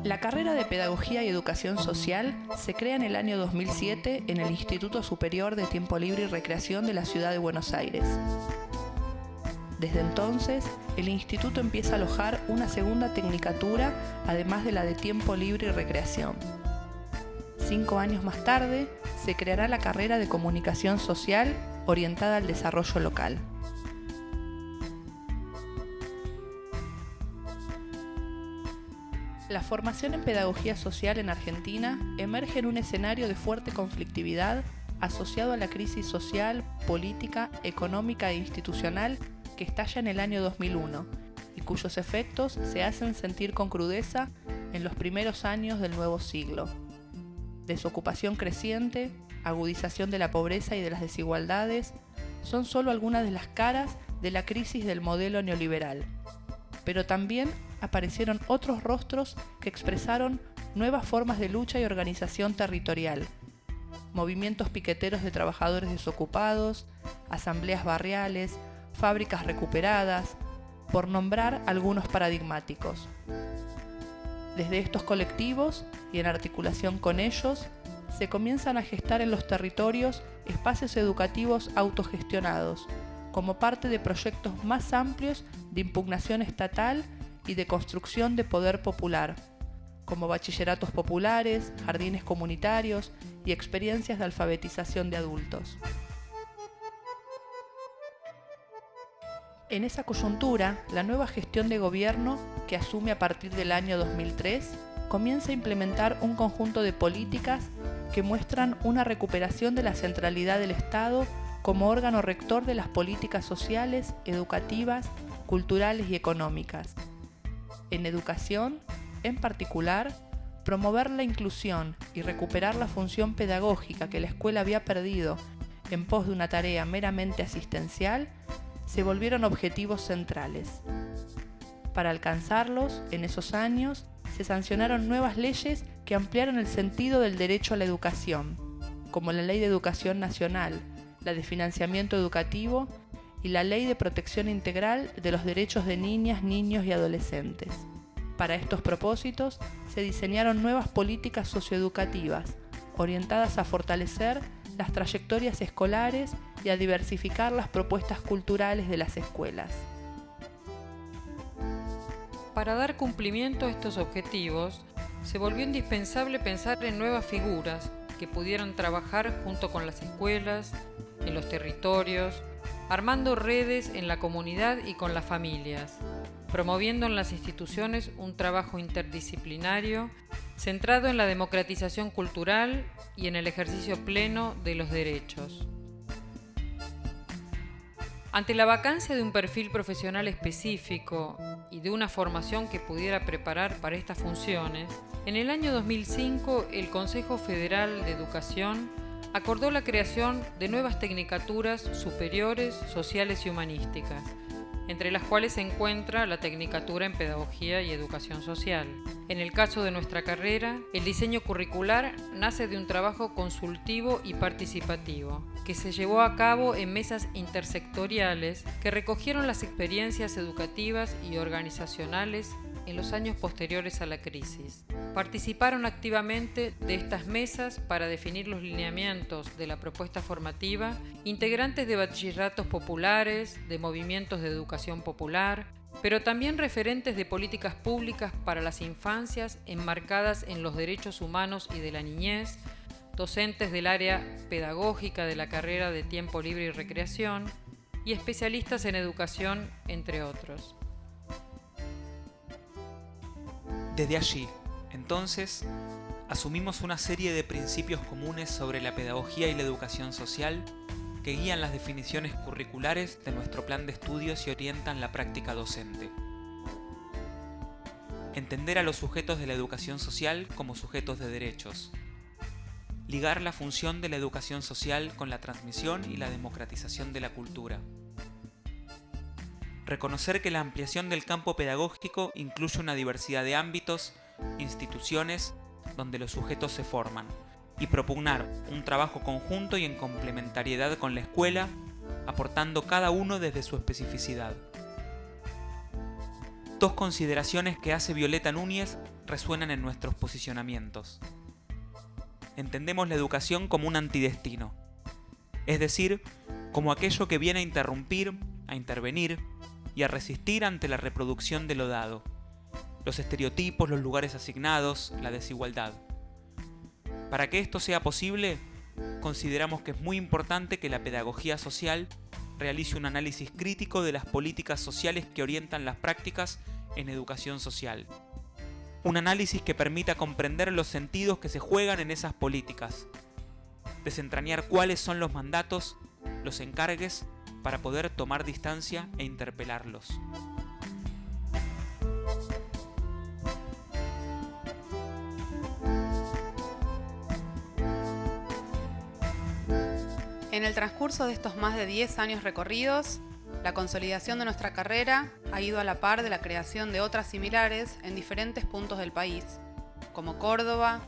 La carrera de Pedagogía y Educación Social se crea en el año 2007 en el Instituto Superior de Tiempo Libre y Recreación de la Ciudad de Buenos Aires. Desde entonces, el instituto empieza a alojar una segunda tecnicatura, además de la de Tiempo Libre y Recreación. 5 años más tarde, se creará la carrera de Comunicación Social orientada al desarrollo local. La formación en pedagogía social en Argentina emerge en un escenario de fuerte conflictividad asociado a la crisis social, política, económica e institucional que estalla en el año 2001 y cuyos efectos se hacen sentir con crudeza en los primeros años del nuevo siglo. Desocupación creciente, agudización de la pobreza y de las desigualdades son solo algunas de las caras de la crisis del modelo neoliberal, pero también aparecieron otros rostros que expresaron nuevas formas de lucha y organización territorial, movimientos piqueteros de trabajadores desocupados, asambleas barriales, fábricas recuperadas, por nombrar algunos paradigmáticos. Desde estos colectivos y en articulación con ellos, se comienzan a gestar en los territorios espacios educativos autogestionados, como parte de proyectos más amplios de impugnación estatal y de construcción de poder popular, como bachilleratos populares, jardines comunitarios y experiencias de alfabetización de adultos. En esa coyuntura, la nueva gestión de gobierno, que asume a partir del año 2003, comienza a implementar un conjunto de políticas que muestran una recuperación de la centralidad del Estado como órgano rector de las políticas sociales, educativas, culturales y económicas. En educación, en particular, promover la inclusión y recuperar la función pedagógica que la escuela había perdido en pos de una tarea meramente asistencial, se volvieron objetivos centrales. Para alcanzarlos, en esos años, se sancionaron nuevas leyes que ampliaron el sentido del derecho a la educación, como la Ley de Educación Nacional, la de Financiamiento Educativo y la Ley de Protección Integral de los Derechos de Niñas, Niños y Adolescentes. Para estos propósitos, se diseñaron nuevas políticas socioeducativas, orientadas a fortalecer las trayectorias escolares y a diversificar las propuestas culturales de las escuelas. Para dar cumplimiento a estos objetivos, se volvió indispensable pensar en nuevas figuras que pudieran trabajar junto con las escuelas, en los territorios, armando redes en la comunidad y con las familias, promoviendo en las instituciones un trabajo interdisciplinario centrado en la democratización cultural y en el ejercicio pleno de los derechos. Ante la vacancia de un perfil profesional específico y de una formación que pudiera preparar para estas funciones, en el año 2005 el Consejo Federal de Educación acordó la creación de nuevas tecnicaturas superiores, sociales y humanísticas, entre las cuales se encuentra la Tecnicatura en Pedagogía y Educación Social. En el caso de nuestra carrera, el diseño curricular nace de un trabajo consultivo y participativo, que se llevó a cabo en mesas intersectoriales que recogieron las experiencias educativas y organizacionales en los años posteriores a la crisis. Participaron activamente de estas mesas para definir los lineamientos de la propuesta formativa integrantes de bachilleratos populares, de movimientos de educación popular, pero también referentes de políticas públicas para las infancias enmarcadas en los derechos humanos y de la niñez, docentes del área pedagógica de la carrera de Tiempo Libre y Recreación y especialistas en educación, entre otros. Desde allí, entonces, asumimos una serie de principios comunes sobre la pedagogía y la educación social que guían las definiciones curriculares de nuestro plan de estudios y orientan la práctica docente. Entender a los sujetos de la educación social como sujetos de derechos. Ligar la función de la educación social con la transmisión y la democratización de la cultura. Reconocer que la ampliación del campo pedagógico incluye una diversidad de ámbitos, instituciones, donde los sujetos se forman, y propugnar un trabajo conjunto y en complementariedad con la escuela, aportando cada uno desde su especificidad. Dos consideraciones que hace Violeta Núñez resuenan en nuestros posicionamientos. Entendemos la educación como un antidestino, es decir, como aquello que viene a interrumpir, a intervenir y a resistir ante la reproducción de lo dado, los estereotipos, los lugares asignados, la desigualdad. Para que esto sea posible, consideramos que es muy importante que la pedagogía social realice un análisis crítico de las políticas sociales que orientan las prácticas en educación social. Un análisis que permita comprender los sentidos que se juegan en esas políticas, desentrañar cuáles son los mandatos, los encargues, para poder tomar distancia e interpelarlos. En el transcurso de estos más de 10 años recorridos, la consolidación de nuestra carrera ha ido a la par de la creación de otras similares en diferentes puntos del país, como Córdoba,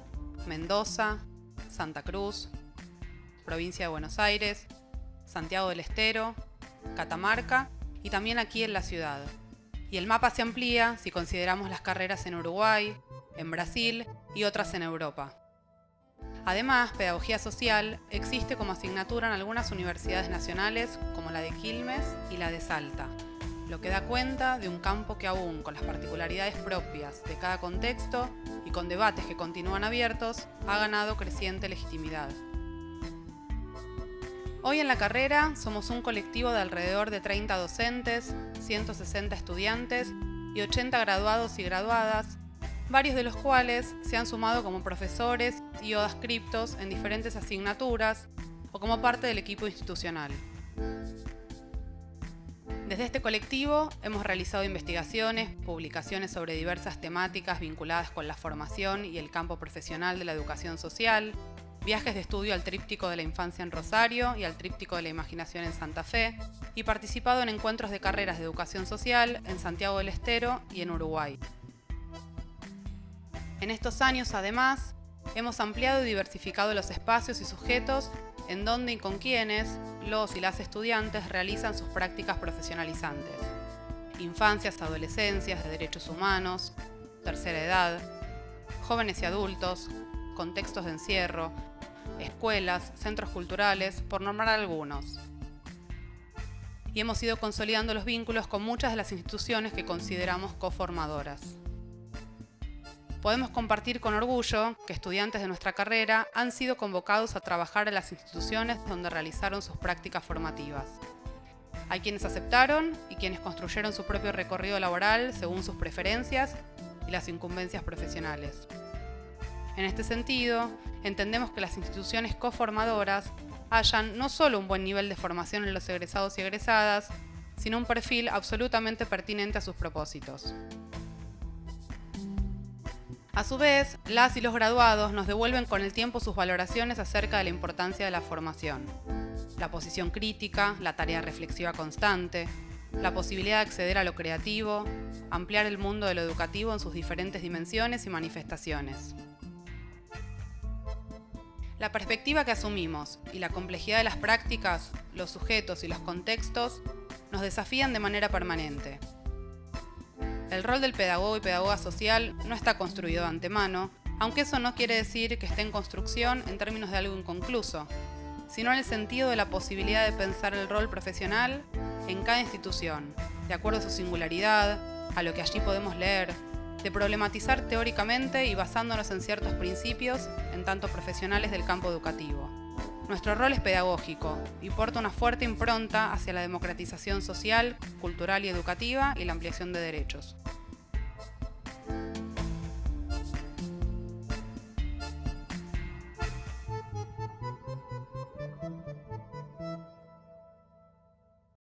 Mendoza, Santa Cruz, Provincia de Buenos Aires, Santiago del Estero, Catamarca y también aquí en la ciudad. Y el mapa se amplía si consideramos las carreras en Uruguay, en Brasil y otras en Europa. Además, pedagogía social existe como asignatura en algunas universidades nacionales como la de Quilmes y la de Salta, lo que da cuenta de un campo que aún, con las particularidades propias de cada contexto y con debates que continúan abiertos, ha ganado creciente legitimidad. Hoy en la carrera somos un colectivo de alrededor de 30 docentes, 160 estudiantes y 80 graduados y graduadas, varios de los cuales se han sumado como profesores y o adscriptos en diferentes asignaturas o como parte del equipo institucional. Desde este colectivo hemos realizado investigaciones, publicaciones sobre diversas temáticas vinculadas con la formación y el campo profesional de la educación social, viajes de estudio al Tríptico de la Infancia en Rosario y al Tríptico de la Imaginación en Santa Fe, y participado en encuentros de carreras de educación social en Santiago del Estero y en Uruguay. En estos años, además, hemos ampliado y diversificado los espacios y sujetos en donde y con quienes los y las estudiantes realizan sus prácticas profesionalizantes. Infancias, adolescencias, de derechos humanos, tercera edad, jóvenes y adultos, contextos de encierro, escuelas, centros culturales, por nombrar algunos. Y hemos ido consolidando los vínculos con muchas de las instituciones que consideramos coformadoras. Podemos compartir con orgullo que estudiantes de nuestra carrera han sido convocados a trabajar en las instituciones donde realizaron sus prácticas formativas. Hay quienes aceptaron y quienes construyeron su propio recorrido laboral según sus preferencias y las incumbencias profesionales. En este sentido, entendemos que las instituciones coformadoras hallan no solo un buen nivel de formación en los egresados y egresadas, sino un perfil absolutamente pertinente a sus propósitos. A su vez, las y los graduados nos devuelven con el tiempo sus valoraciones acerca de la importancia de la formación, la posición crítica, la tarea reflexiva constante, la posibilidad de acceder a lo creativo, ampliar el mundo de lo educativo en sus diferentes dimensiones y manifestaciones. La perspectiva que asumimos y la complejidad de las prácticas, los sujetos y los contextos nos desafían de manera permanente. El rol del pedagogo y pedagoga social no está construido de antemano, aunque eso no quiere decir que esté en construcción en términos de algo inconcluso, sino en el sentido de la posibilidad de pensar el rol profesional en cada institución, de acuerdo a su singularidad, a lo que allí podemos leer, de problematizar teóricamente y basándonos en ciertos principios en tanto profesionales del campo educativo. Nuestro rol es pedagógico y porta una fuerte impronta hacia la democratización social, cultural y educativa y la ampliación de derechos.